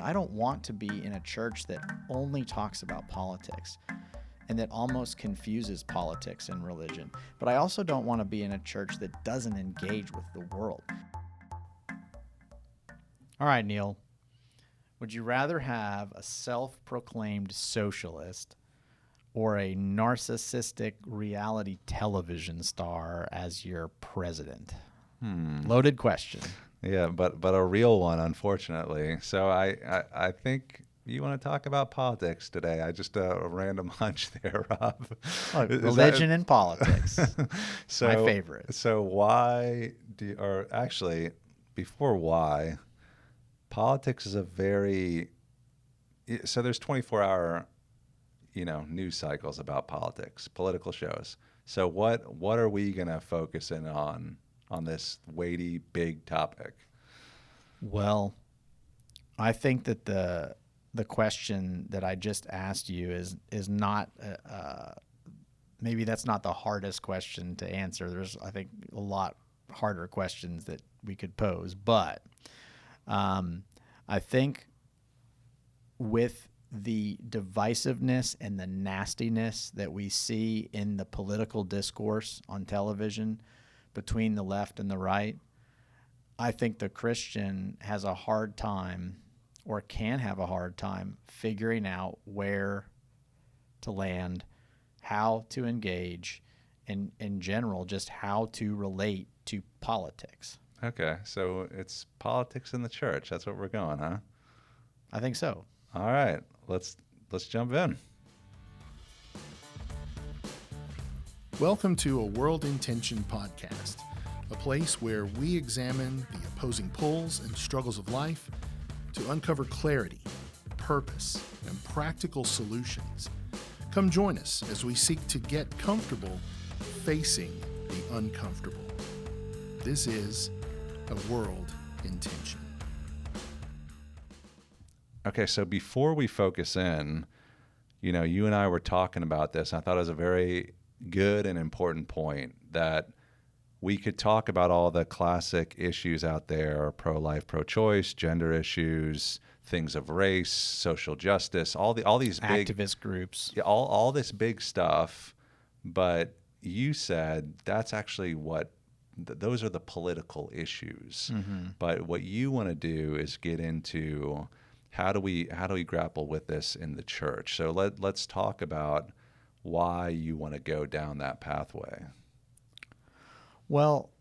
I don't want to be in a church that only talks about politics and that almost confuses politics and religion. But I also don't want to be in a church that doesn't engage with the world. All right, Neil. Would you rather have a self-proclaimed socialist or a narcissistic reality television star as your president? Loaded question. Yeah, but a real one, unfortunately. So I think you want to talk about politics today. I just a random hunch there, Rob. Religion and politics. So, my favorite. So why or actually, before why, politics is a very, so there's 24-hour, news cycles about politics, political shows. So what are we going to focus in on this weighty, big topic? Well, I think that the question that I just asked you is not maybe that's not the hardest question to answer. There's, I think, a lot harder questions that we could pose, but I think with the divisiveness and the nastiness that we see in the political discourse on television between the left and the right, I think the Christian has a hard time, or can have a hard time, figuring out where to land, how to engage, and in general, just how to relate to politics. Okay, so it's politics in the church. That's what we're going, huh? I think so. All right, let's jump in. Welcome to A World in Tension podcast, a place where we examine the opposing pulls and struggles of life to uncover clarity, purpose, and practical solutions. Come join us as we seek to get comfortable facing the uncomfortable. This is A World in Tension. Okay, so before we focus in, you and I were talking about this. And I thought it was a very good and important point that we could talk about all the classic issues out there: pro-life, pro-choice, gender issues, things of race, social justice, all these big activist groups, all this big stuff. But you said that's actually what those are the political issues. Mm-hmm. But what you want to do is get into how do we grapple with this in the church. So let's talk about why you want to go down that pathway. Well,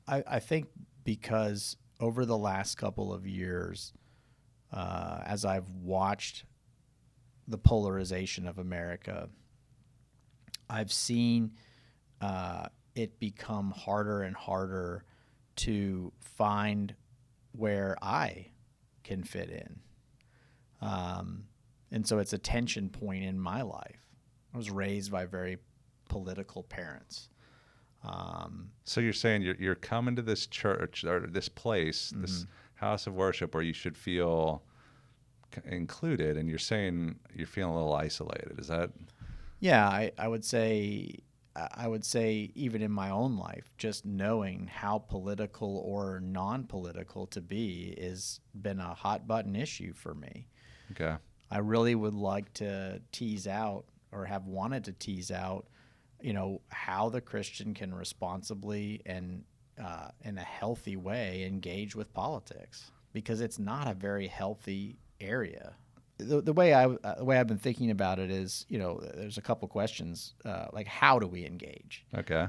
I think because over the last couple of years, as I've watched the polarization of America, I've seen it become harder and harder to find where I can fit in. And so it's a tension point in my life. I was raised by very political parents. So you're saying you're coming to this church or this place, mm-hmm. this house of worship where you should feel included, and you're saying you're feeling a little isolated. Is that? Yeah, I would say even in my own life, just knowing how political or non-political to be has been a hot button issue for me. Okay. I really would like to tease out, or have wanted to tease out, how the Christian can responsibly and in a healthy way engage with politics, because it's not a very healthy area. The way I've been thinking about it is, there's a couple questions, like how do we engage? Okay.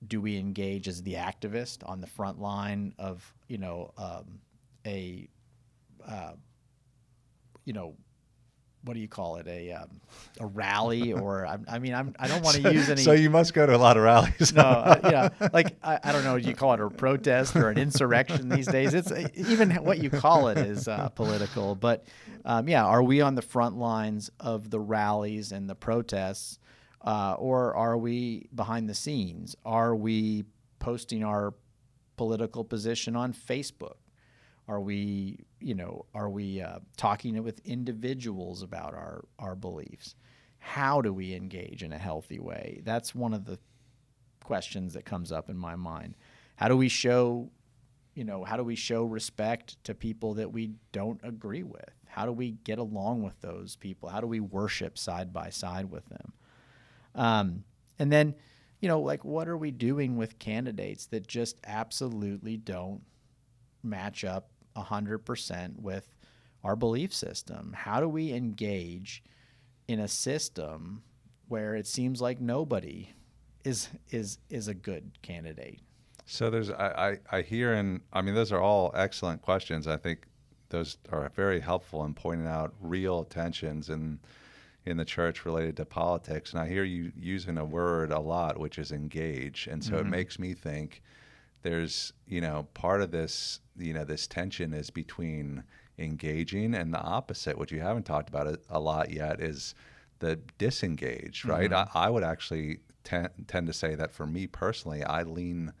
Do we engage as the activist on the front line of, what do you call it? A rally, or I don't want to use any. So you must go to a lot of rallies. No, I don't know. Do you call it a protest or an insurrection these days? It's even what you call it is political. But are we on the front lines of the rallies and the protests, or are we behind the scenes? Are we posting our political position on Facebook? Are we talking with individuals about our beliefs? How do we engage in a healthy way? That's one of the questions that comes up in my mind. How do we show, how do we show respect to people that we don't agree with? How do we get along with those people? How do we worship side by side with them? And then, like, what are we doing with candidates that just absolutely don't match up 100% with our belief system? How do we engage in a system where it seems like nobody is a good candidate? So I hear, and I mean, those are all excellent questions. I think those are very helpful in pointing out real tensions in the church related to politics. And I hear you using a word a lot, which is engage. And so it makes me think there's, part of this, this tension is between engaging, and the opposite, which you haven't talked about a lot yet, is the disengaged, right? I would actually tend to say that for me personally, I lean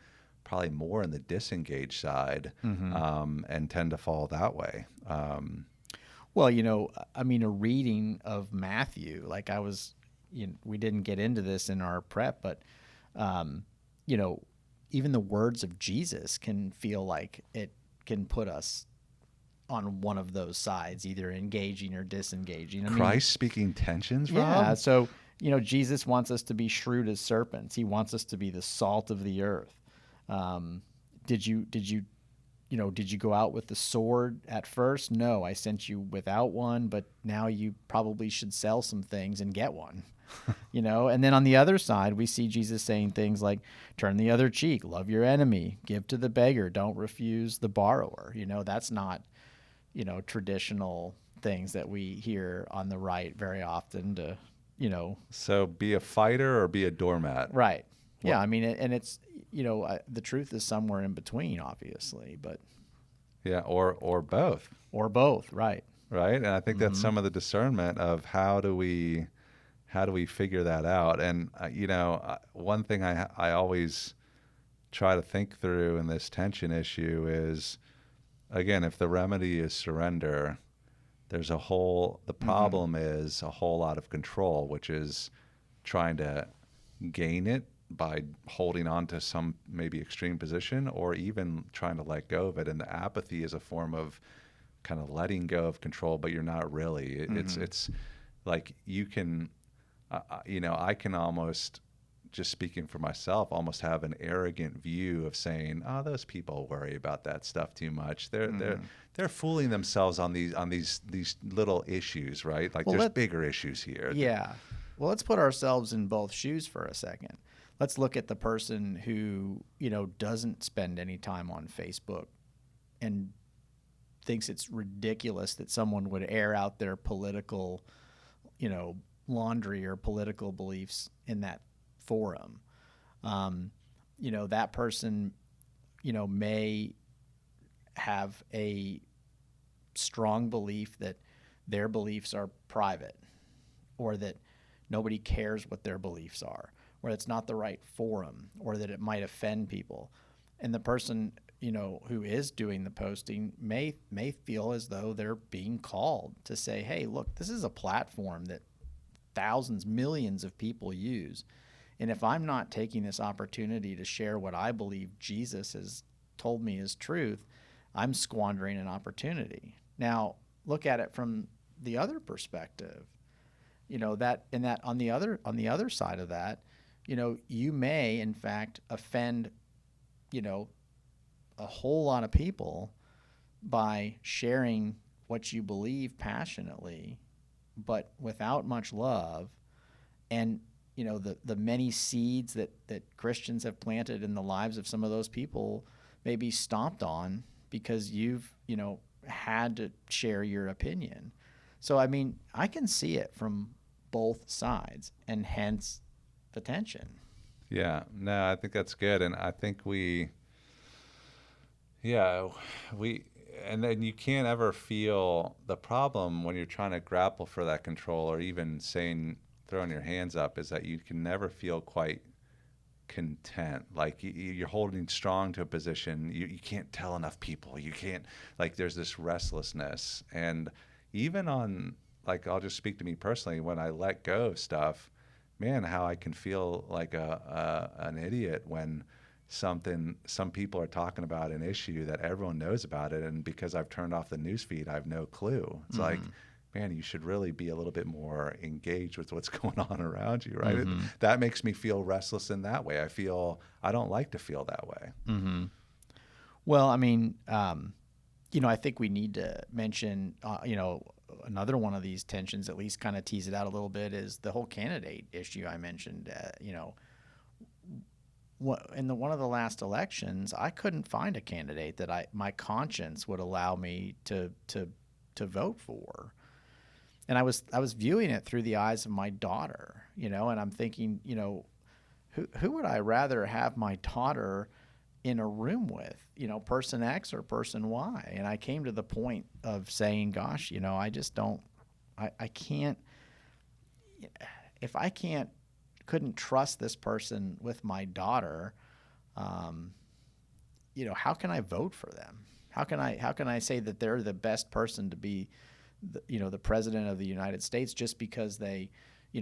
probably more on the disengaged side, and tend to fall that way. Well, I mean, a reading of Matthew, like we didn't get into this in our prep, but, even the words of Jesus can feel like it can put us on one of those sides, either engaging or disengaging. Christ speaking tensions, Rob? Yeah. So, Jesus wants us to be shrewd as serpents. He wants us to be the salt of the earth. Did you go out with the sword at first? No, I sent you without one, but now you probably should sell some things and get one. And then on the other side, we see Jesus saying things like, turn the other cheek, love your enemy, give to the beggar, don't refuse the borrower. That's not, traditional things that we hear on the right very often to, So be a fighter or be a doormat. Right. Yeah. I mean, and it's, the truth is somewhere in between, obviously, but. Yeah. Or both. Or both. Right. Right. And I think that's some of the discernment of how do we figure that out? And, one thing I always try to think through in this tension issue is, again, if the remedy is surrender, the problem is a whole lot of control, which is trying to gain it by holding on to some maybe extreme position, or even trying to let go of it. And the apathy is a form of kind of letting go of control, but you're not really. It's like you can, I can almost, just speaking for myself, almost have an arrogant view of saying, "Oh, those people worry about that stuff too much. They're fooling themselves on these little issues, right? Like, there's bigger issues here." Yeah. Well, let's put ourselves in both shoes for a second. Let's look at the person who, doesn't spend any time on Facebook and thinks it's ridiculous that someone would air out their political, laundry or political beliefs in that forum. That person, may have a strong belief that their beliefs are private, or that nobody cares what their beliefs are, or it's not the right forum, or that it might offend people. And the person, who is doing the posting may feel as though they're being called to say, hey, look, this is a platform that thousands, millions of people use. And if I'm not taking this opportunity to share what I believe Jesus has told me is truth, I'm squandering an opportunity. Now, look at it from the other perspective. That on the other side of that, you may in fact offend, a whole lot of people by sharing what you believe passionately, but without much love. And the many seeds that Christians have planted in the lives of some of those people may be stomped on because you've had to share your opinion. So I mean, I can see it from both sides, and hence the tension. Yeah, no, I think that's good. And I think and then you can't ever feel the problem when you're trying to grapple for that control, or even throwing your hands up, is that you can never feel quite content. Like you're holding strong to a position. You can't tell enough people. You can't, like, there's this restlessness. And even on, like, I'll just speak to me personally, when I let go of stuff, man, how I can feel like an idiot when some people are talking about an issue that everyone knows about it, and because I've turned off the news feed, I have no clue. It's like, man, you should really be a little bit more engaged with what's going on around you, right? That makes me feel restless in that way. I don't like to feel that way. Well, I mean, I think we need to mention, another one of these tensions, at least kind of tease it out a little bit, is the whole candidate issue I mentioned. In one of the last elections, I couldn't find a candidate that my conscience would allow me to vote for. And I was viewing it through the eyes of my daughter, and I'm thinking, who would I rather have my daughter in a room with, person X or person Y? And I came to the point of saying, gosh, I just don't, I can't, if I couldn't trust this person with my daughter, how can I vote for them? How can I say that they're the best person to be, the president of the United States just because they,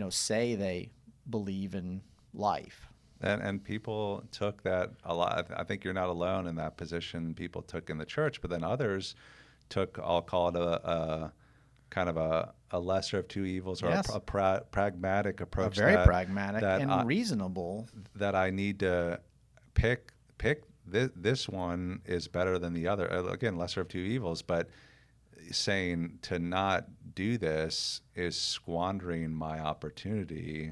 say they believe in life? And people took that a lot. I think you're not alone in that position. People took in the church, but then others took, I'll call it a kind of a lesser of two evils, or Yes. a pragmatic approach. A very pragmatic and that reasonable. That I need to pick this one is better than the other. Again, lesser of two evils, but saying to not do this is squandering my opportunity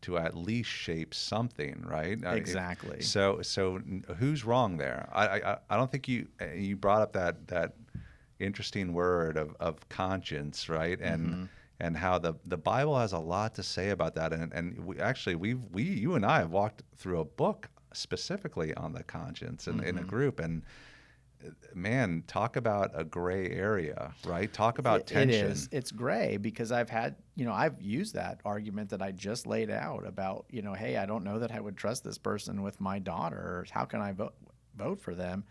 to at least shape something, right? Exactly. So who's wrong there? I don't think you brought up that interesting word of conscience, right? And how the Bible has a lot to say about that. And you and I have walked through a book specifically on the conscience in a group, and man, talk about a gray area, right? Talk about tension. It is. It's gray because I've used that argument that I just laid out about, hey, I don't know that I would trust this person with my daughter. Or how can I vote for them?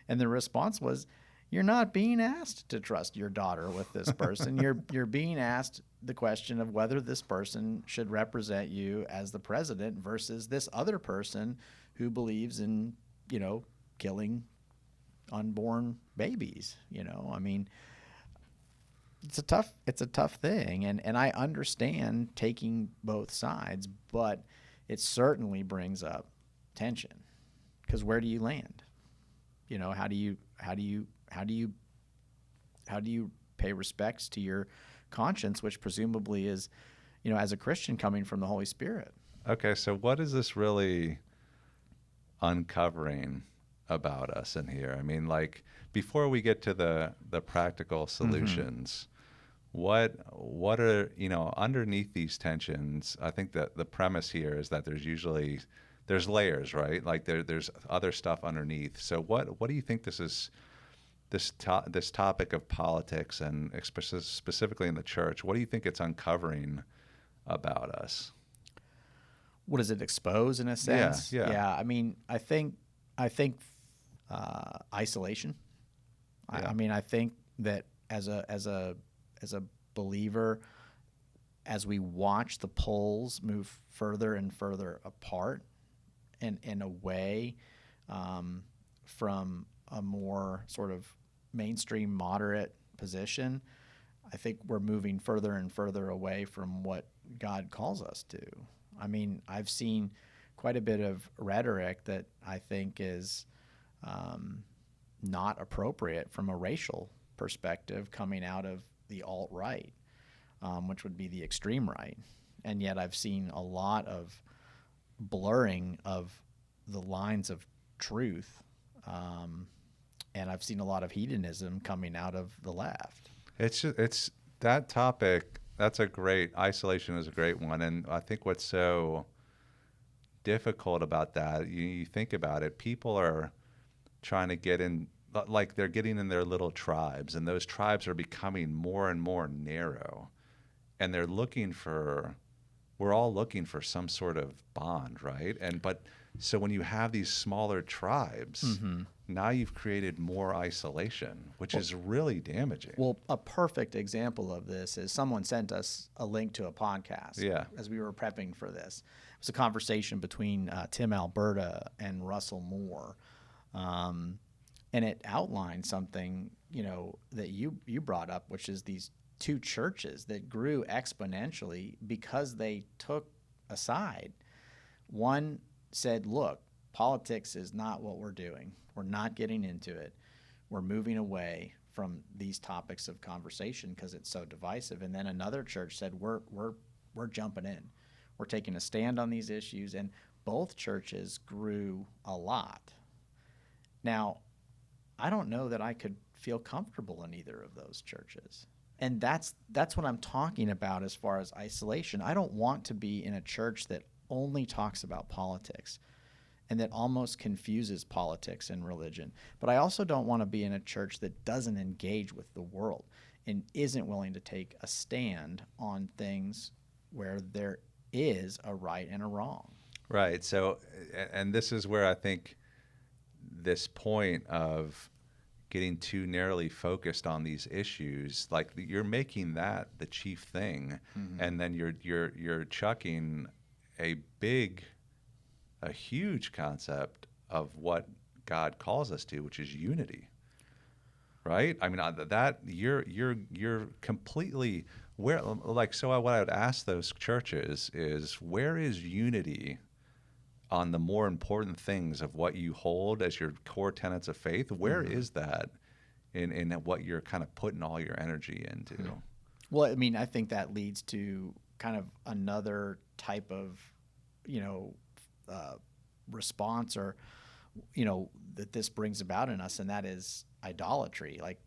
And the response was, you're not being asked to trust your daughter with this person. You're being asked the question of whether this person should represent you as the president versus this other person who believes in, killing unborn babies. I mean, it's a tough thing, and I understand taking both sides, but it certainly brings up tension, because where do you land? How do you pay respects to your conscience, which presumably is, as a Christian, coming from the Holy Spirit? Okay, so what is this really uncovering about us in here? I mean, like, before we get to the practical solutions, what are, underneath these tensions? I think that the premise here is that there's layers, right? Like there's other stuff underneath. So what do you think this topic of politics, and specifically in the church, what do you think it's uncovering about us? What does it expose, in a sense? Yeah. I mean, I think isolation. Yeah. I mean, I think that as a believer, as we watch the poles move further and further apart and away from a more sort of mainstream moderate position, I think we're moving further and further away from what God calls us to. I mean, I've seen quite a bit of rhetoric that I think is not appropriate from a racial perspective coming out of the alt-right, which would be the extreme right. And yet I've seen a lot of blurring of the lines of truth, and I've seen a lot of hedonism coming out of the left. It's that topic. Isolation is a great one. And I think what's so difficult about that, you think about it, people are trying to get in, like they're getting in their little tribes, and those tribes are becoming more and more narrow, and we're all looking for some sort of bond, right? But So when you have these smaller tribes, Mm-hmm. now you've created more isolation, which is really damaging. Well, a perfect example of this is someone sent us a link to a podcast Yeah. as we were prepping for this. It was a conversation between Tim Alberta and Russell Moore. And it outlined something, that you brought up, which is these two churches that grew exponentially because they took a side. One said, look, politics is not what we're doing. We're not getting into it. We're moving away from these topics of conversation because it's so divisive. And then another church said, we're jumping in. We're taking a stand on these issues. And both churches grew a lot. Now, I don't know that I could feel comfortable in either of those churches. And that's what I'm talking about as far as isolation. I don't want to be in a church that only talks about politics and that almost confuses politics and religion. But I also don't want to be in a church that doesn't engage with the world and isn't willing to take a stand on things where there is a right and a wrong. Right. So, and this is where I think this point of getting too narrowly focused on these issues, like you're making that the chief thing, and then you're chucking a huge concept of what God calls us to, which is unity. Right? I mean, that you're completely where, like, so what I would ask those churches is, where is unity on the more important things of what you hold as your core tenets of faith? Where is that in what you're kind of putting all your energy into? Well, I mean, I think that leads to kind of another type of, response or, that this brings about in us, and that is idolatry. Like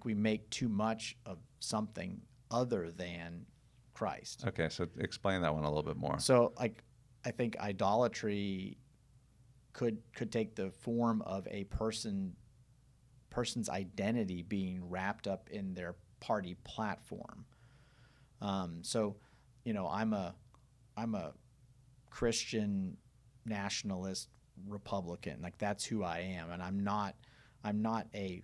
we make too much of something other than Christ. Okay, so explain that one a little bit more. So, I think idolatry could take the form of a person's identity being wrapped up in their party platform. So, I'm a Christian nationalist Republican. Like, that's who I am, and I'm not a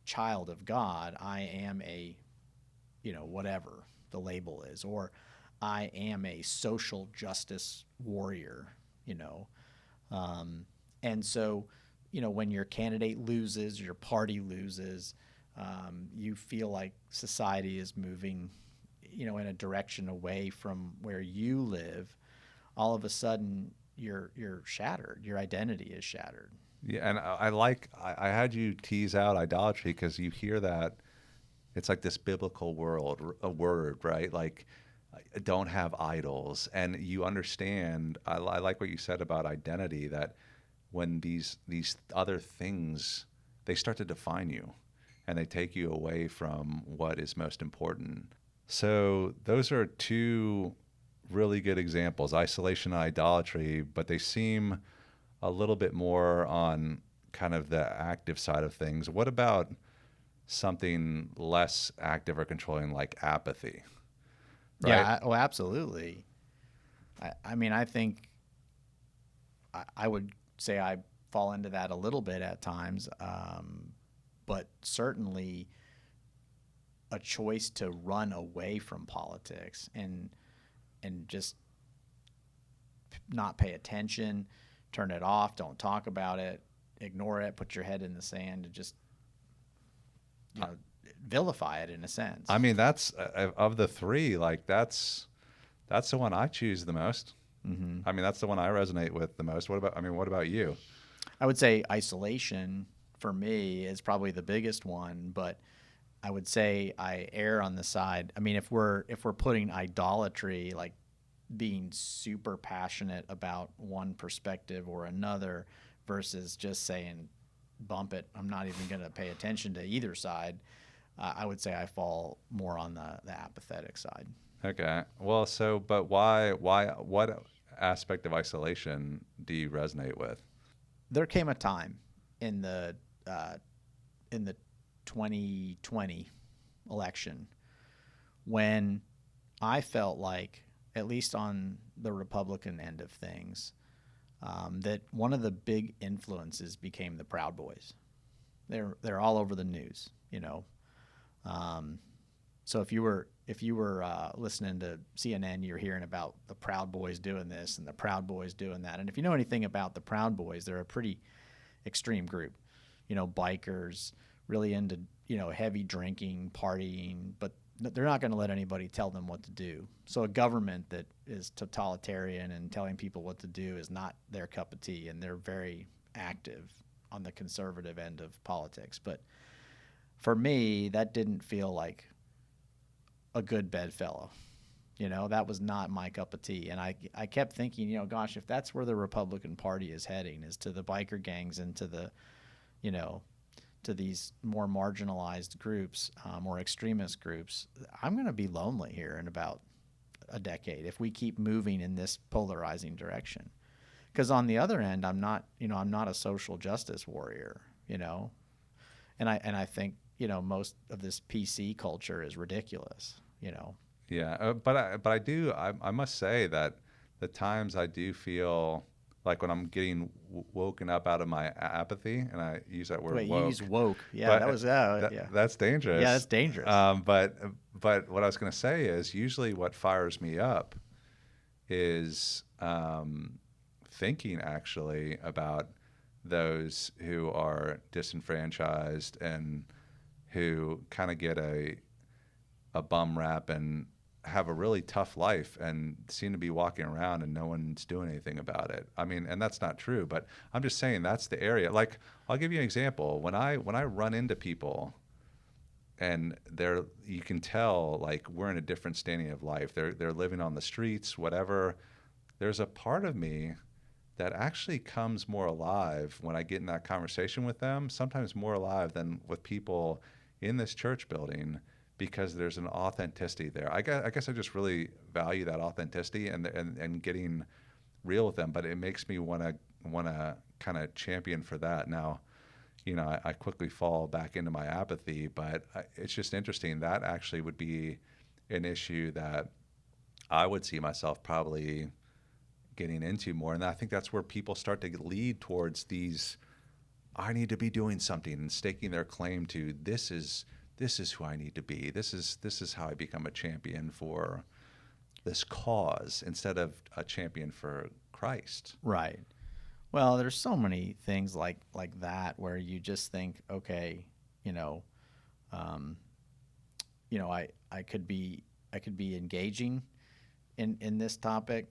child of God. I am a whatever the label is, or I am a social justice warrior, and so, when your candidate loses, your party loses, you feel like society is moving, in a direction away from where you live. All of a sudden, you're shattered. Your identity is shattered. Yeah, and I had you tease out idolatry because you hear that it's like this biblical word, right? Like, don't have idols, and you understand. I like what you said about identity, that when these other things, they start to define you, and they take you away from what is most important. So those are two really good examples: isolation and idolatry, but they seem a little bit more on kind of the active side of things. What about something less active or controlling, like apathy? Right? Yeah, absolutely. I mean, I think I would say I fall into that a little bit at times, but certainly a choice to run away from politics and just not pay attention, turn it off, don't talk about it, ignore it, put your head in the sand, and just vilify it in a sense. I mean, that's of the three, like that's the one I choose the most. Mm-hmm. I mean, that's the one I resonate with the most. What about you? I would say isolation for me is probably the biggest one, but I would say I err on the side. I mean, if we're putting idolatry, like being super passionate about one perspective or another, versus just saying, bump it, I'm not even going to pay attention to either side, I would say I fall more on the apathetic side. Okay. Well, but why, what aspect of isolation do you resonate with? There came a time in the 2020 election when I felt like, at least on the Republican end of things, that one of the big influences became the Proud Boys. They're all over the news, you know. So if you were listening to CNN, you're hearing about the Proud Boys doing this and the Proud Boys doing that. And if you know anything about the Proud Boys, they're a pretty extreme group, you know, bikers, really into, you know, heavy drinking, partying, but they're not going to let anybody tell them what to do. So a government that is totalitarian and telling people what to do is not their cup of tea, and they're very active on the conservative end of politics. But for me, that didn't feel like a good bedfellow. You know, that was not my cup of tea. And I kept thinking, you know, gosh, if that's where the Republican Party is heading, is to the biker gangs and to the, you know, to these more marginalized groups, more extremist groups, I'm going to be lonely here in about a decade if we keep moving in this polarizing direction. Because on the other end, I'm not a social justice warrior, you know, and I think, you know, most of this PC culture is ridiculous, you know. Yeah, but I must say that the times I do feel like when I'm getting woken up out of my apathy, and I use that word Wait, woke. you use woke. Yeah, But that was yeah. that's dangerous. Yeah, that's dangerous. But what I was going to say is usually what fires me up is thinking actually about those who are disenfranchised and who kind of get a bum rap and have a really tough life and seem to be walking around and no one's doing anything about it. I mean, and that's not true, but I'm just saying that's the area. Like, I'll give you an example. When I run into people and you can tell like we're in a different standing of life. They're living on the streets, whatever. There's a part of me that actually comes more alive when I get in that conversation with them, sometimes more alive than with people in this church building, because there's an authenticity there. I guess I just really value that authenticity and getting real with them, but it makes me want to kind of champion for that. Now, you know, I quickly fall back into my apathy, but it's just interesting. That actually would be an issue that I would see myself probably getting into more. And I think that's where people start to lead towards these, I need to be doing something, and staking their claim to this is who I need to be. This is how I become a champion for this cause instead of a champion for Christ. Right. Well, there's so many things like that where you just think, okay, you know, I could be engaging in this topic,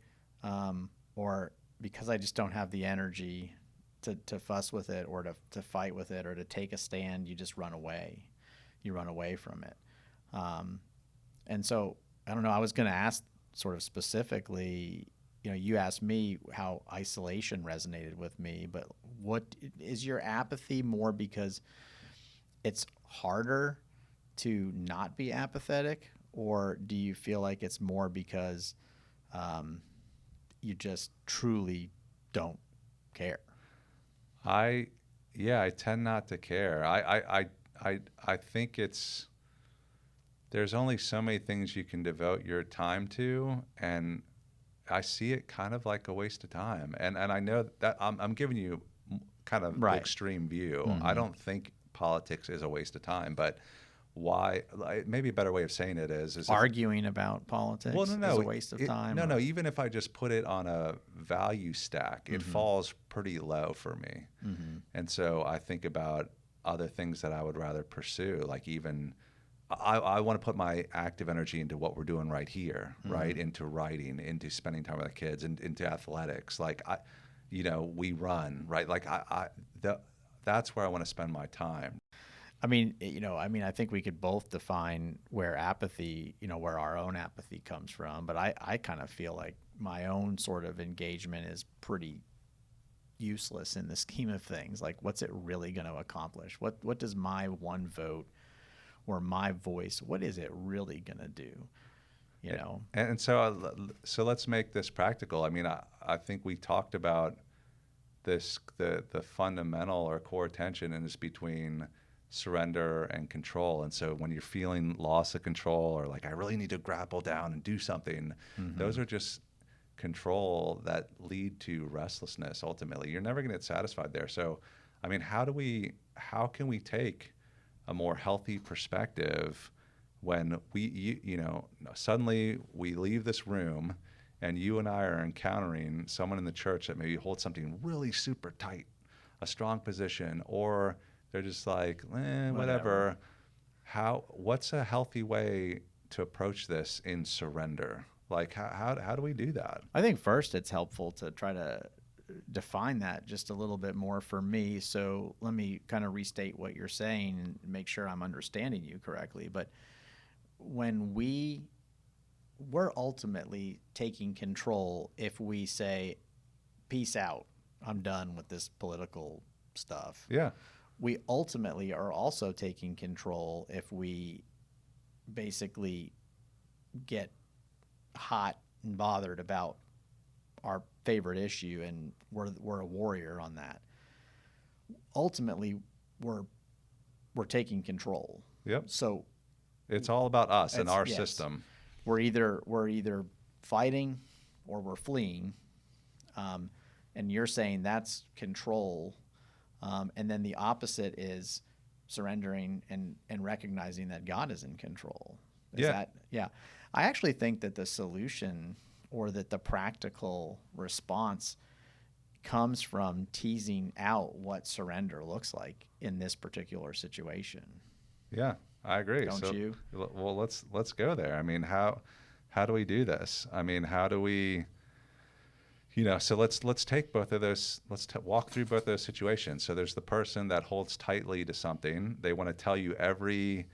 or because I just don't have the energy to fuss with it or to fight with it or to take a stand, you just run away. You run away from it. And so I don't know. I was going to ask sort of specifically. You know, you asked me how isolation resonated with me, but what is your apathy more because it's harder to not be apathetic, or do you feel like it's more because you just truly don't care? I tend not to care. I think there's only so many things you can devote your time to, and I see it kind of like a waste of time. And I know that I'm giving you kind of the extreme view. Mm-hmm. I don't think politics is a waste of time, but why? Maybe a better way of saying it is arguing about politics is a waste of time. No, even if I just put it on a value stack, it mm-hmm. falls pretty low for me. Mm-hmm. And so I think about other things that I would rather pursue, like even I want to put my active energy into what we're doing right here, mm-hmm. right? Into writing, into spending time with the kids, and into athletics. Like we run, right? Like that's where I want to spend my time. I mean, I think we could both define where apathy, where our own apathy comes from. But I kind of feel like my own sort of engagement is pretty useless in the scheme of things. Like, what's it really going to accomplish? What does my one vote or my voice, what is it really going to do? You know? And so let's make this practical. I mean, I think we talked about this, the fundamental or core tension is between surrender and control. And so when you're feeling loss of control or like, I really need to grapple down and do something, mm-hmm. those are just control that lead to restlessness. Ultimately, you're never going to get satisfied there. So, I mean, how can we take a more healthy perspective when suddenly we leave this room and you and I are encountering someone in the church that maybe holds something really super tight, a strong position, or they're just like, whatever. What's a healthy way to approach this in surrender? Like, how do we do that? I think first it's helpful to try to define that just a little bit more for me. So let me kind of restate what you're saying and make sure I'm understanding you correctly. But when we're ultimately taking control if we say, peace out, I'm done with this political stuff. Yeah. We ultimately are also taking control if we basically get hot and bothered about our favorite issue and we're a warrior on that. Ultimately, we're taking control. Yep. So it's all about us and our yes. system. We're either fighting or we're fleeing, and you're saying that's control, and then the opposite is surrendering and recognizing that God is in control. Yeah. I actually think that the solution or that the practical response comes from teasing out what surrender looks like in this particular situation. Yeah, I agree. Don't you? Well, let's go there. I mean, how do we do this? I mean, how do we, so let's take both of those. Let's walk through both those situations. So there's the person that holds tightly to something. They want to tell you every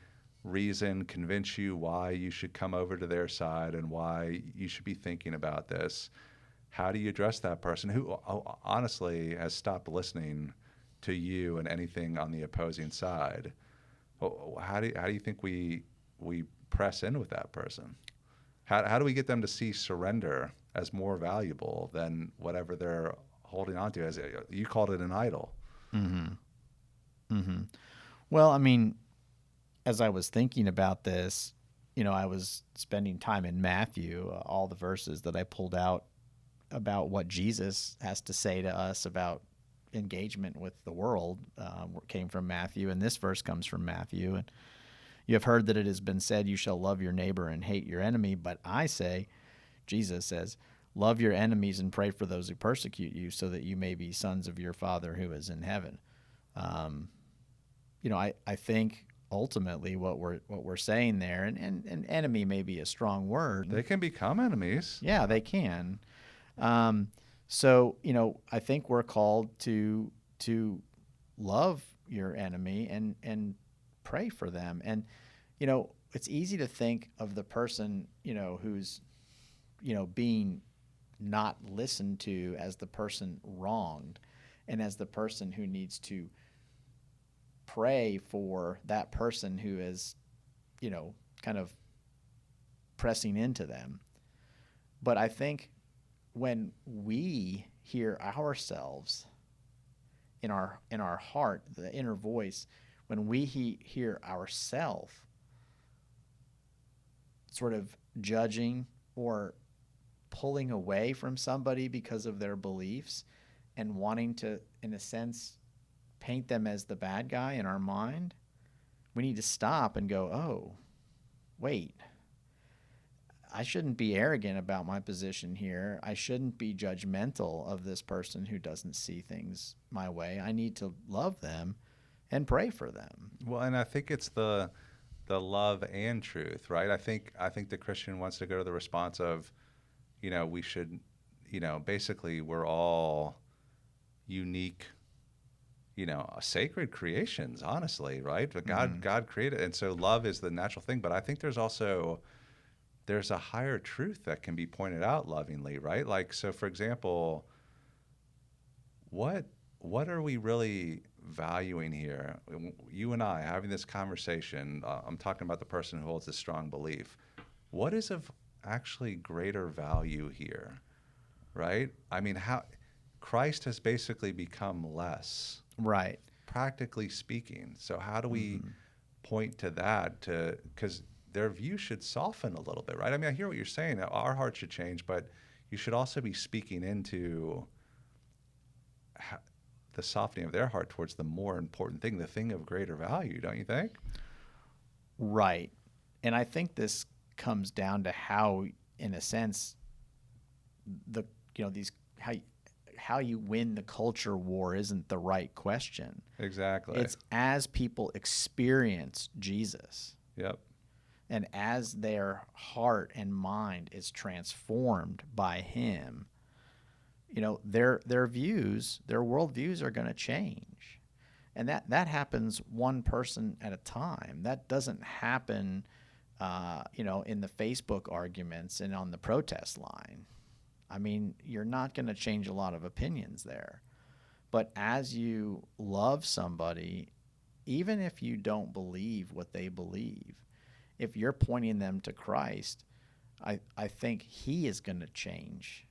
reason, convince you why you should come over to their side and why you should be thinking about this. How do you address that person who honestly has stopped listening to you and anything on the opposing side? How do you think we press in with that person? How do we get them to see surrender as more valuable than whatever they're holding on to? As you called it, an idol. Mm-hmm. Mm-hmm. Well, I mean, as I was thinking about this, I was spending time in Matthew, all the verses that I pulled out about what Jesus has to say to us about engagement with the world came from Matthew, and this verse comes from Matthew. And you have heard that it has been said, you shall love your neighbor and hate your enemy. But I say, Jesus says, love your enemies and pray for those who persecute you, so that you may be sons of your Father who is in heaven. I think ultimately what we're saying there, and enemy may be a strong word. They can become enemies. Yeah, they can. So I think we're called to love your enemy and pray for them. And it's easy to think of the person who's being not listened to as the person wronged, and as the person who needs to pray for that person who is kind of pressing into them. But I think when we hear ourselves in our heart, the inner voice, when we hear ourselves sort of judging or pulling away from somebody because of their beliefs and wanting to, in a sense, paint them as the bad guy in our mind, we need to stop and go, oh, wait, I shouldn't be arrogant about my position here. I shouldn't be judgmental of this person who doesn't see things my way. I need to love them and pray for them. Well, and I think it's the love and truth, right? I think the Christian wants to go to the response of, we should, basically we're all unique, sacred creations, honestly, right? But God created, and so love is the natural thing. But I think there's a higher truth that can be pointed out lovingly, right? Like, so for example, what are we really valuing here? You and I having this conversation, I'm talking about the person who holds this strong belief. What is of actually greater value here, right? I mean, how Christ has basically become less, right? Practically speaking. So how do we point to that? Because their view should soften a little bit, right? I mean, I hear what you're saying. Our heart should change, but you should also be speaking into the softening of their heart towards the more important thing, the thing of greater value, don't you think? Right. And I think this comes down to how, in a sense, these how you win the culture war isn't the right question. Exactly. It's as people experience Jesus. Yep. And as their heart and mind is transformed by him, their views, their worldviews are going to change. And that happens one person at a time. That doesn't happen, in the Facebook arguments and on the protest line. I mean, you're not going to change a lot of opinions there. But as you love somebody, even if you don't believe what they believe, if you're pointing them to Christ, I think he is going to change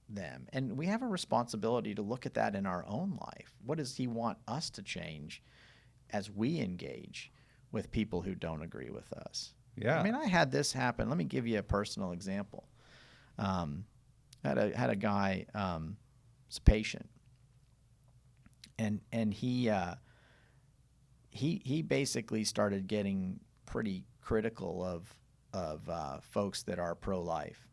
them. And we have a responsibility to look at that in our own life. What does he want us to change as we engage with people who don't agree with us? Yeah. I mean, I had this happen. Let me give you a personal example. Had a guy, was a patient, and he basically started getting pretty critical of folks that are pro-life,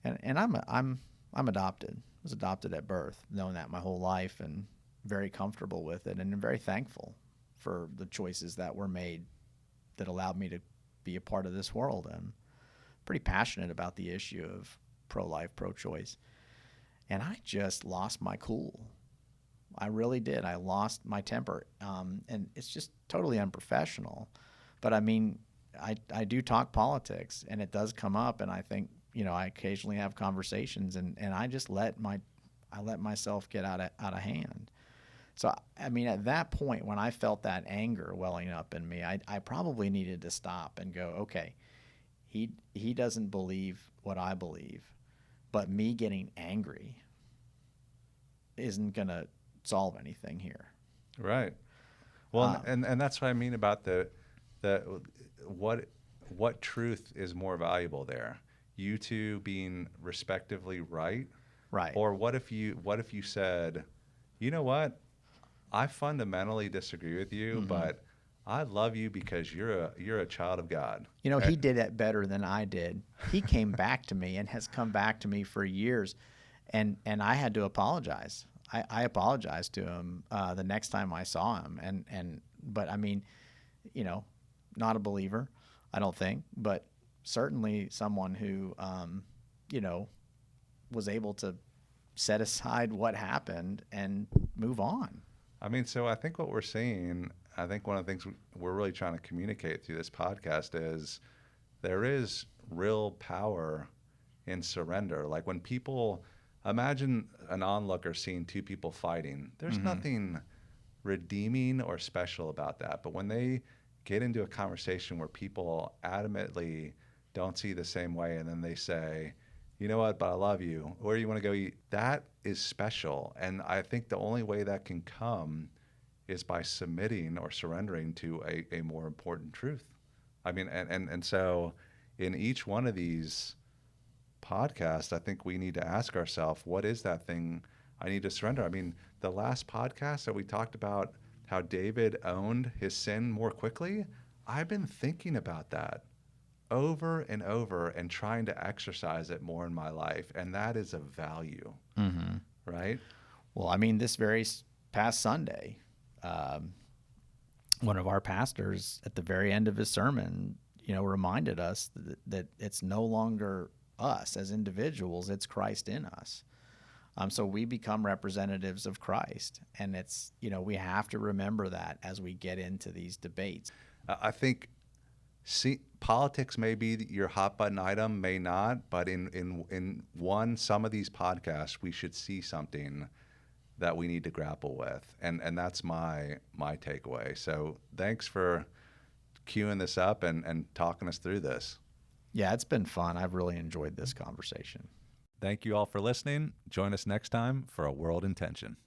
and I'm adopted. I was adopted at birth, known that my whole life, and very comfortable with it, and very thankful for the choices that were made that allowed me to be a part of this world. And pretty passionate about the issue of pro-life, pro-choice. And I just lost my cool. I really did. I lost my temper. And it's just totally unprofessional. But I mean, I do talk politics, and it does come up, and I think, I occasionally have conversations, and I just let myself get out of hand. So, I mean, at that point, when I felt that anger welling up in me, I probably needed to stop and go, okay, he doesn't believe what I believe, but me getting angry isn't going to solve anything here. Right. Well, and that's what I mean about the what truth is more valuable there? You two being respectively right? Right. Or what if you said, you know what? I fundamentally disagree with you, but I love you because you're a child of God. He did it better than I did. He came back to me and has come back to me for years, and I had to apologize. I apologized to him the next time I saw him, but I mean, not a believer, I don't think, but certainly someone who was able to set aside what happened and move on. I mean, so I think what we're seeing, I think one of the things we're really trying to communicate through this podcast is there is real power in surrender. Like when people imagine an onlooker seeing two people fighting, there's nothing redeeming or special about that. But when they get into a conversation where people adamantly don't see the same way, and then they say, you know what, but I love you, where do you want to go eat? That is special. And I think the only way that can come is by submitting or surrendering to a more important truth. I mean, and so in each one of these podcasts, I think we need to ask ourselves, what is that thing I need to surrender? I mean, the last podcast that we talked about how David owned his sin more quickly, I've been thinking about that over and over and trying to exercise it more in my life. And that is a value, right? Well, I mean, this very past Sunday, one of our pastors at the very end of his sermon, reminded us that it's no longer us as individuals, it's Christ in us. So we become representatives of Christ. And it's, we have to remember that as we get into these debates. I think politics may be your hot button item, may not, but in some of these podcasts, we should see something that we need to grapple with. And that's my takeaway. So thanks for queuing this up and talking us through this. Yeah, it's been fun. I've really enjoyed this conversation. Thank you all for listening. Join us next time for A World in Tension.